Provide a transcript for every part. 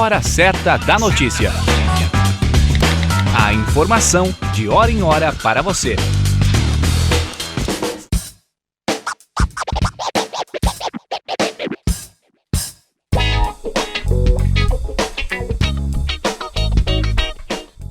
Hora certa da notícia. A informação de hora em hora para você.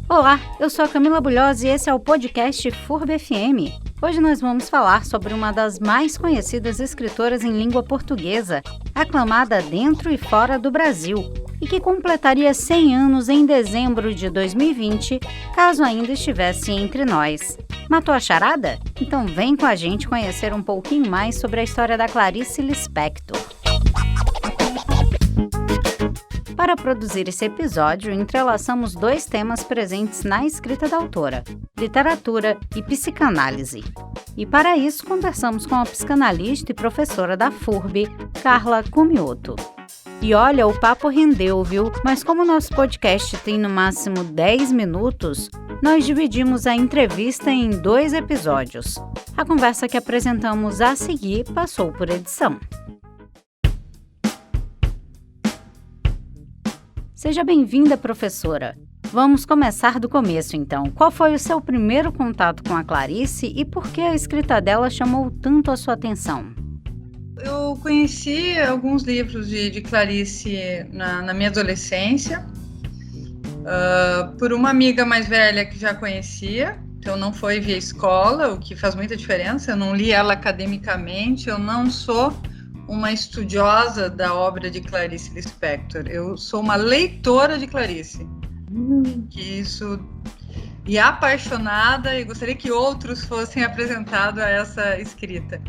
Olá, eu sou a Camila Bulhosa e esse é o podcast FURB FM. Hoje nós vamos falar sobre uma das mais conhecidas escritoras em língua portuguesa, aclamada dentro e fora do Brasil, e que completaria 100 anos em dezembro de 2020, caso ainda estivesse entre nós. Matou a charada? Então vem com a gente conhecer um pouquinho mais sobre a história da Clarice Lispector. Para produzir esse episódio, entrelaçamos dois temas presentes na escrita da autora: literatura e psicanálise. E para isso, conversamos com a psicanalista e professora da FURB, Carla Cumioto. E olha, o papo rendeu, viu? Mas como o nosso podcast tem no máximo 10 minutos, nós dividimos a entrevista em 2 episódios. A conversa que apresentamos a seguir passou por edição. Seja bem-vinda, professora. Vamos começar do começo, então. Qual foi o seu primeiro contato com a Clarice e por que a escrita dela chamou tanto a sua atenção? Eu conheci alguns livros de Clarice na minha adolescência, por uma amiga mais velha que já conhecia, então não foi via escola, o que faz muita diferença. Eu não li ela academicamente, eu não sou uma estudiosa da obra de Clarice Lispector. Eu sou uma leitora de Clarice. E apaixonada, e gostaria que outros fossem apresentados a essa escrita.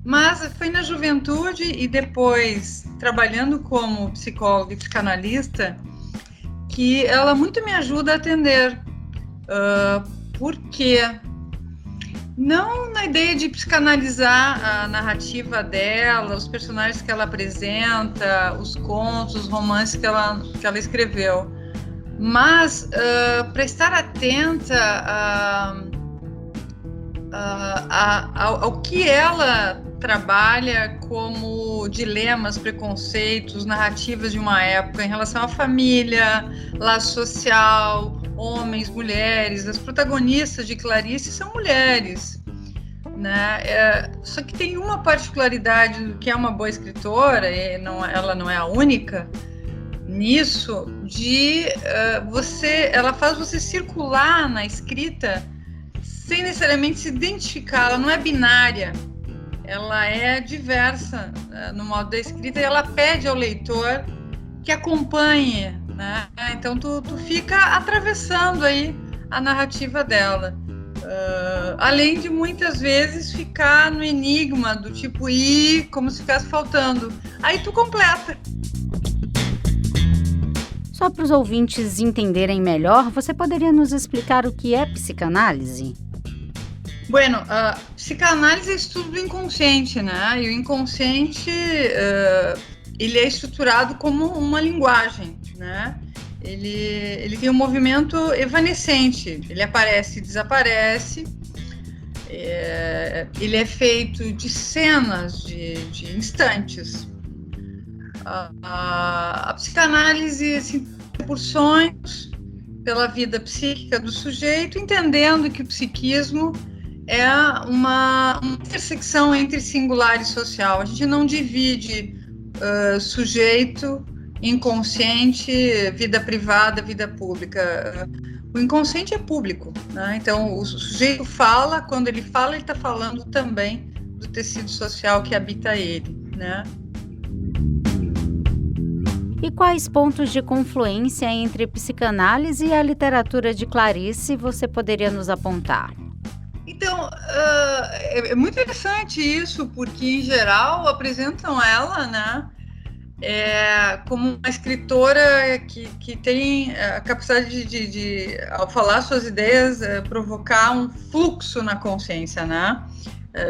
Mas foi na juventude e depois, trabalhando como psicóloga e psicanalista, que ela muito me ajuda a atender. Por quê? Não na ideia de psicanalizar a narrativa dela, os personagens que ela apresenta, os contos, os romances que ela escreveu, mas para estar atenta ao que ela trabalha como dilemas, preconceitos, narrativas de uma época em relação à família, laço social, homens, mulheres. As protagonistas de Clarice são mulheres, né? Só que tem uma particularidade do que é uma boa escritora, e ela não é a única nisso, ela faz você circular na escrita sem necessariamente se identificar. Ela não é binária, ela é diversa no modo da escrita, e ela pede ao leitor que acompanhe, né? Então tu fica atravessando aí a narrativa dela, além de muitas vezes ficar no enigma do tipo como se ficasse faltando, aí tu completa. Só para os ouvintes entenderem melhor, você poderia nos explicar o que é psicanálise? Bueno, a psicanálise é estudo do inconsciente, né? E o inconsciente ele é estruturado como uma linguagem, né? Ele tem um movimento evanescente, ele aparece e desaparece, ele é feito de cenas, de instantes. A psicanálise, assim, por sonhos, pela vida psíquica do sujeito, entendendo que o psiquismo é uma intersecção entre singular e social. A gente não divide sujeito, inconsciente, vida privada, vida pública. O inconsciente é público, né? Então o sujeito fala, quando ele fala, ele está falando também do tecido social que habita ele, né? E quais pontos de confluência entre psicanálise e a literatura de Clarice você poderia nos apontar? Então, é muito interessante isso, porque, em geral, apresentam ela, né, como uma escritora que tem a capacidade de, ao falar suas ideias, provocar um fluxo na consciência, né?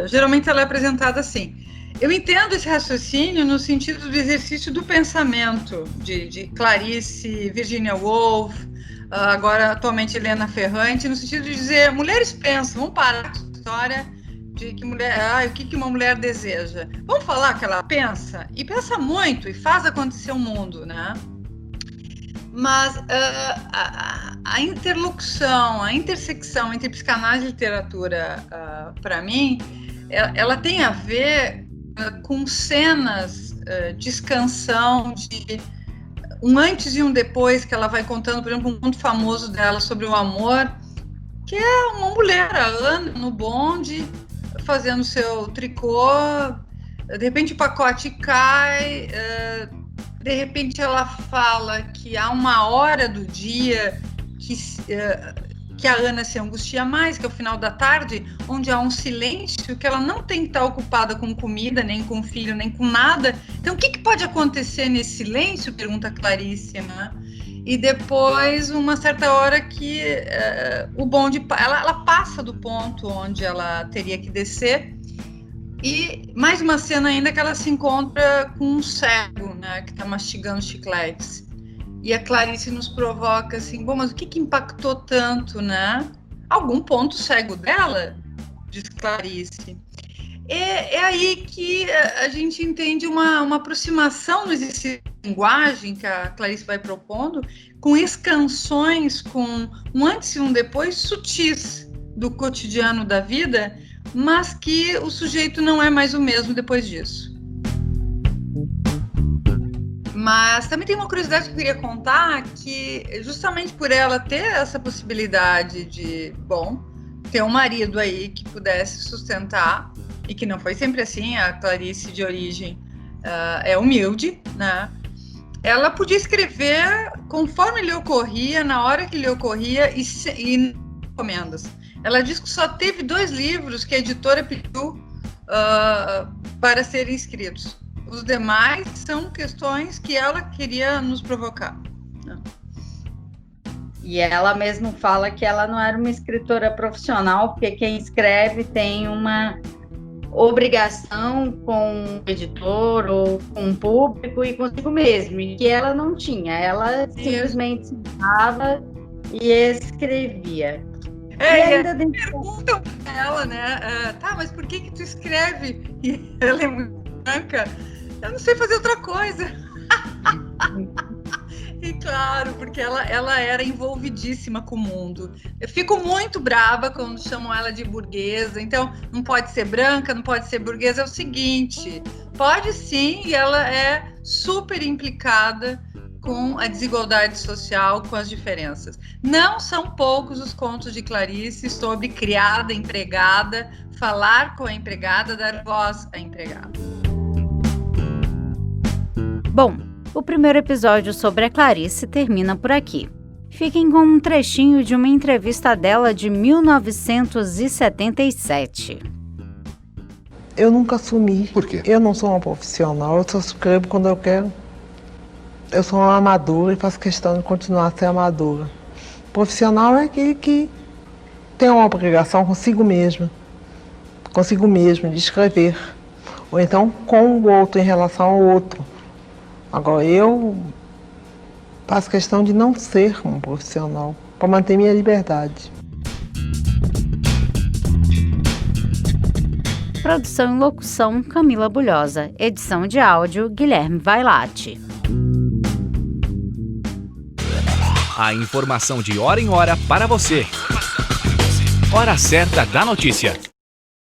Geralmente ela é apresentada assim. Eu entendo esse raciocínio no sentido do exercício do pensamento de Clarice, Virginia Woolf, agora atualmente Helena Ferrante, no sentido de dizer, mulheres pensam, vamos parar com a história de que mulher, o que uma mulher deseja. Vamos falar que ela pensa, e pensa muito, e faz acontecer o mundo, né? Mas a interlocução, a intersecção entre psicanálise e literatura, para mim, ela tem a ver com cenas de escansão, de um antes e um depois, que ela vai contando, por exemplo, um conto famoso dela sobre o amor, que é uma mulher, a Ana, no bonde, fazendo seu tricô, de repente o pacote cai, de repente ela fala que há uma hora do dia que a Ana se angustia mais, que é o final da tarde, onde há um silêncio, que ela não tem que estar ocupada com comida, nem com filho, nem com nada. Então, o que pode acontecer nesse silêncio? Pergunta Clarice, né? E depois, uma certa hora que o bonde, ela passa do ponto onde ela teria que descer, e mais uma cena ainda que ela se encontra com um cego, né, que está mastigando chicletes. E a Clarice nos provoca assim, bom, mas o que impactou tanto, né? Algum ponto cego dela, diz Clarice. É aí que a gente entende uma aproximação no exercício de linguagem que a Clarice vai propondo, com escansões, com um antes e um depois sutis do cotidiano da vida, mas que o sujeito não é mais o mesmo depois disso. Mas também tem uma curiosidade que eu queria contar, que justamente por ela ter essa possibilidade de, bom, ter um marido aí que pudesse sustentar, e que não foi sempre assim, a Clarice de origem é humilde, né? Ela podia escrever conforme lhe ocorria, na hora que lhe ocorria, e encomendas. Ela diz que só teve 2 livros que a editora pediu para serem escritos. Os demais são questões que ela queria nos provocar. E ela mesma fala que ela não era uma escritora profissional, porque quem escreve tem uma obrigação com o editor ou com o público e consigo mesmo, e que ela não tinha. Ela simplesmente sentava e escrevia. E ainda perguntam pra ela, né? Tá, mas por que tu escreve? E ela é muito branca. Eu não sei fazer outra coisa. E claro, porque ela era envolvidíssima com o mundo. Eu fico muito brava quando chamam ela de burguesa. Então, não pode ser branca, não pode ser burguesa. É o seguinte, pode sim, e ela é super implicada com a desigualdade social, com as diferenças. Não são poucos os contos de Clarice sobre criada, empregada, falar com a empregada, dar voz à empregada. Bom, o primeiro episódio sobre a Clarice termina por aqui. Fiquem com um trechinho de uma entrevista dela de 1977. Eu nunca assumi. Por quê? Eu não sou uma profissional, eu só escrevo quando eu quero. Eu sou uma amadora e faço questão de continuar a ser amadora. Profissional é aquele que tem uma obrigação consigo mesmo de escrever. Ou então com o outro, em relação ao outro. Agora, eu faço questão de não ser um profissional, para manter minha liberdade. Produção e locução, Camila Bulhosa. Edição de áudio, Guilherme Vailate. A informação de hora em hora para você. Hora certa da notícia.